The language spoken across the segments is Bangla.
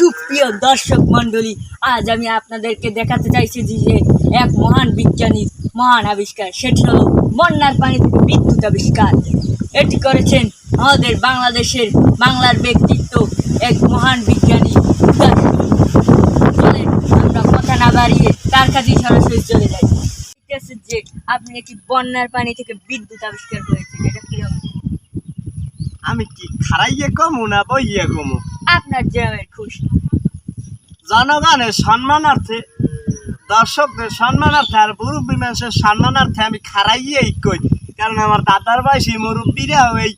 সুপ্রিয় দর্শক মণ্ডলী, আজ আমি আপনাদেরকে দেখাতে চাইছি যে এক মহান বিজ্ঞানীর মহান আবিষ্কার, সেটি হলো বন্যার পানি থেকে বিদ্যুৎ আবিষ্কার। এটি করেছেন আমাদের বাংলার ব্যক্তিত্ব এক মহান বিজ্ঞানী। চলেন আমরা কথা না বাড়িয়ে তার কাছেই সরাসরি চলে যাই। ঠিক আছে, যে আপনি একটি বন্যার পানি থেকে বিদ্যুৎ আবিষ্কার করেছেন, এটা কিরকম? আমি কি খারাইয়ে কমু না বইয়ে কমু? আপনার যেমন খুশি। জনগণের সম্মানার্থে, দর্শকদের সম্মানার্থে আর মুরব্বী মানুষের সম্মানার্থে আমি খারাইয়েই কই, কারণ আমার দাদার বয়সী মুরব্বীরা ওই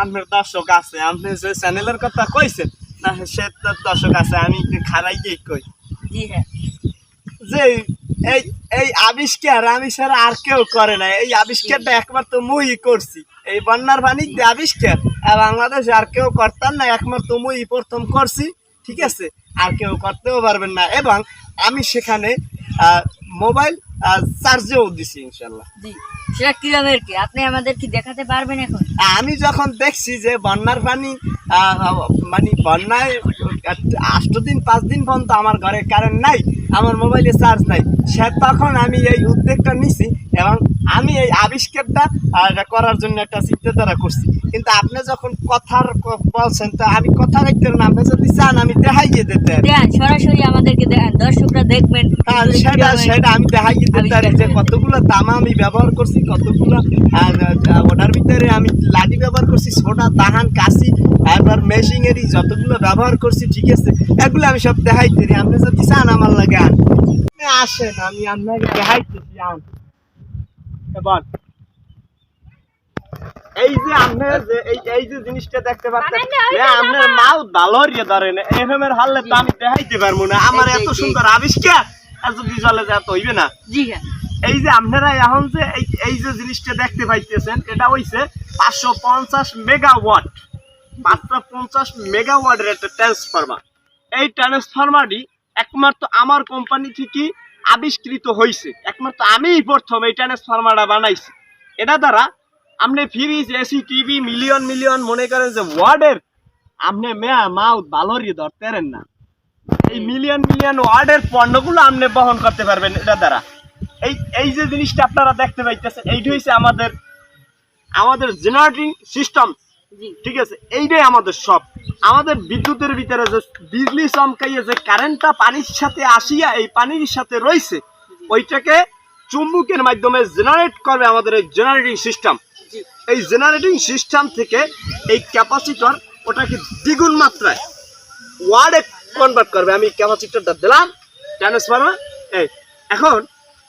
আপনার দর্শক আছে। আপনি যে চ্যানেলের কথা কইছেন না, সে দর্শক আছে, আমি খারাইয়েই কই। জি হ্যাঁ, যে এই এই আবিষ্কার আমি ছাড়া আর কেউ করে না। এই আবিষ্কারটা একমাত্র মুই করছি। এই বন্যার পানি যে আবিষ্কার বাংলাদেশে আর কেউ করতাম না, একমাত্র মুই প্রথম করছি। ঠিক আছে, আর কেউ করতেও পারবেন না। এবং আমি সেখানে মোবাইল চার্জেও দিছি ইনশাল্লাহ। জি, সেটা কিরমের কি আপনি আমাদের কি দেখাতে পারবেন এখন? আমি যখন দেখছি যে বন্যার পানি মানে বন্যায় 8 দিন 5 দিন পর্যন্ত আমার ঘরে কারেন্ট নাই, আমার মোবাইলে চার্জ নাই, তখন আমি এই উদ্যোগটা নিছি এবং আমি এই আবিষ্কারটা করার জন্য একটা চিন্তাধারা করছি। কিন্তু আপনি যখন কথার বলছেন, তো আমি কথা রাখতে না, আপনি যদি চান আমি দেখাইয়ে দিতে সরাসরি আমাদেরকে দেখান, দর্শকরা দেখবেন। সেটা আমি দেখাইয়ে দিতে পারি যে কতগুলো তামা আমি ব্যবহার করছি, কতগুলো ওটার ভিতরে আমি লাঠি ব্যবহার করছি, ছোটা দাহান কাশি একবার মেশিনেরই যতগুলো ব্যবহার করছি। ঠিক আছে, এগুলো আমি সব দেখাইতে দিই। আপনি যদি চান আমার লাগে আসেন, আমি আপনাকে দেখাইতেছি। এবার এই যে আপনি যে এই যে জিনিসটা দেখতে পাচ্ছেন, আপনার মাও দালরিয়ে ধরেন এরকমের হারলে তো আমি দেখাইতে পারবো না। আমার এত সুন্দর আবিষ্কার আর যদি চলে যায় তো হইবে না। জি হ্যাঁ, এই যে আপনারা এখন যে এই যে জিনিসটা দেখতে পাইতেছেন, এটা হইছে 550 মেগাওয়াট, 550 মেগাওয়াটের একটা ট্রান্সফরমার। এই ট্রান্সফরমারটি একমাত্র আমার কোম্পানি থেকে আবিষ্কৃত হয়েছে। একমাত্র আমিই প্রথম এই ট্রান্সফরমারটা বানাইছি। এটা দ্বারা আপনি fridge, AC, TV million million মনে করেন যে ওয়ার্ডের আপনি মাউথ ভালোরই ধরতে পারেন না। এই মিলিয়ন মিলিয়ন ওয়ার্ডের পণ্যগুলো আপনি বহন করতে পারবেন এটা দ্বারা। এই যে জিনিসটা আপনারা দেখতে পাইতেছেন, এইটা হচ্ছে আমাদের জেনারেটিং সিস্টেম। ঠিক আছে, এইটাই আমাদের সব। আমাদের বিদ্যুতের ভিতরে যে বিজলি চমকাইয়ে যে কারেন্টটা পানির সাথে আসিয়া এই পানির সাথে রয়েছে, ওইটাকে চুম্বকের মাধ্যমে জেনারেট করবে আমাদের এই জেনারেটিং সিস্টেম। এই জেনারেটিং সিস্টেম থেকে এই ক্যাপাসিটর ওটাকে দ্বিগুণ মাত্রায় ওয়ার্ডে কনভার্ট করবে। আমি ক্যাপাসিটরটা দিলাম ট্রান্সফরমার। এখন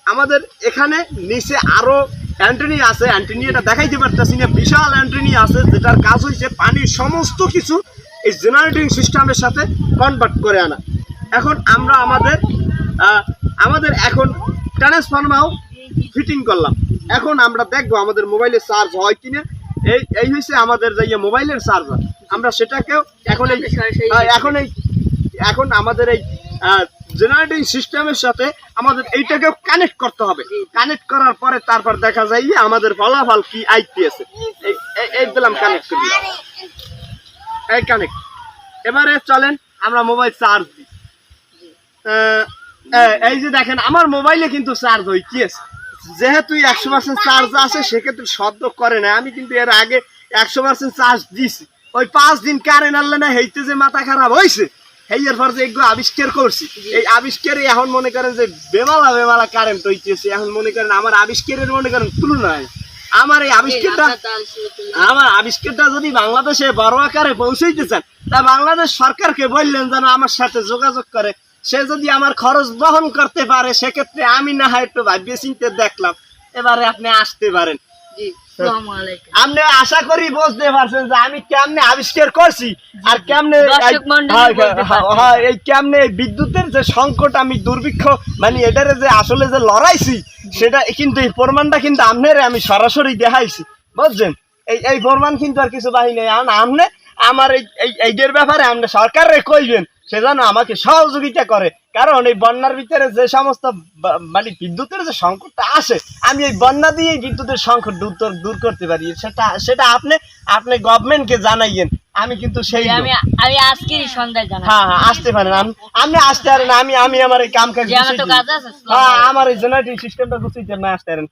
আমাদের এখানে নিচে আরো অ্যান্টেনি আছে, অ্যান্টেনি এটা দেখাইতে পারতেছি না, বিশাল অ্যান্টেনি আছে, যেটার কাজ হয়েছে পানির সমস্ত কিছু এই জেনারেটিং সিস্টেমের সাথে কনভার্ট করে আনা। এখন আমরা আমাদের এখন ট্রান্সফরমারও ফিটিং করলাম। এখন আমরা দেখবো আমাদের মোবাইলে চার্জ হয় কিনা। এই হয়েছে আমাদের যে মোবাইলের চার্জার। আমরা সেটাকেও এখন আমাদের এই জেনারেটিং সিস্টেমের সাথে আমাদের এইটাকেও কানেক্ট করতে হবে। কানেক্ট করার পরে তারপর দেখা যায় আমাদের ফলাফল কি আইতেছে। এই দিলাম কানেক্ট করি, এই কানেক্ট। এবারে চলেন আমরা মোবাইল চার্জ দিই। এই যে দেখেন আমার মোবাইলে কিন্তু চার্জ হইতেছে। যেহেতু 100% চার্জ আছে, সেক্ষেত্রে শব্দ করে না। আমি কিন্তু এর আগে 100% চার্জ দিছি। ওই 5 দিন কারেন্ট আনলে না, হইতে যে মাথা খারাপ হয়েছে, এর পর যে এগুলো আবিষ্কার করছি, এই আবিষ্কারে এখন মনে করেন যে বেমালা কারেন্ট হইতেছে। এখন মনে করেন আমার আবিষ্কারের মনে করেন তুলনা হয়। আমার আবিষ্কারটা যদি বাংলাদেশে বড় আকারে পৌঁছাইতে চান, তা বাংলাদেশ সরকারকে বললেন যেন আমার সাথে যোগাযোগ করে। সে যদি আমার খরচ বহন করতে পারে, সেক্ষেত্রে আমি না হয় একটু ভাবিয়ে চিন্তে দেখলাম। এবারে আপনি আসতে পারেন। আপনি আশা করি বুঝতে পারছেন যে আমি কেমনে আবিষ্কার করছি আর কেমনে কেমনে বিদ্যুতের যে সংকট আমি দুর্ভিক্ষ মানে এটারে যে আসলে যে লড়াইছি, সেটা কিন্তু এই প্রমাণটা কিন্তু আপনারে আমি সরাসরি দেখাইছি, বুঝছেন। এই প্রমাণ কিন্তু আর কিছু বাহিনী আপনি আমার এইটার ব্যাপারে আপনি সরকারে কইবেন, সে যেন আমাকে সহযোগিতা করে। কারণ এই বন্যার ভিতরে যে সমস্ত মানে বিদ্যুতের যে সংকটটা আসে, আমি এই বন্যা দিয়ে বিদ্যুতের সংকট দূর করতে পারি। সেটা আপনি গভর্নমেন্টকে জানাইয়েন। আমি কিন্তু সেই যে লোক। আমি আজকেরই সন্ধ্যায় জানাবো। হ্যাঁ হ্যাঁ আসতে পারেন, আপনি আসতে পারেন, আমি আমার এই কাম কাজ যে আমার তো কাজ আছে। হ্যাঁ আমার এই জেনারেটিং সিস্টেমটা গুছিয়ে না আসতে পারেন।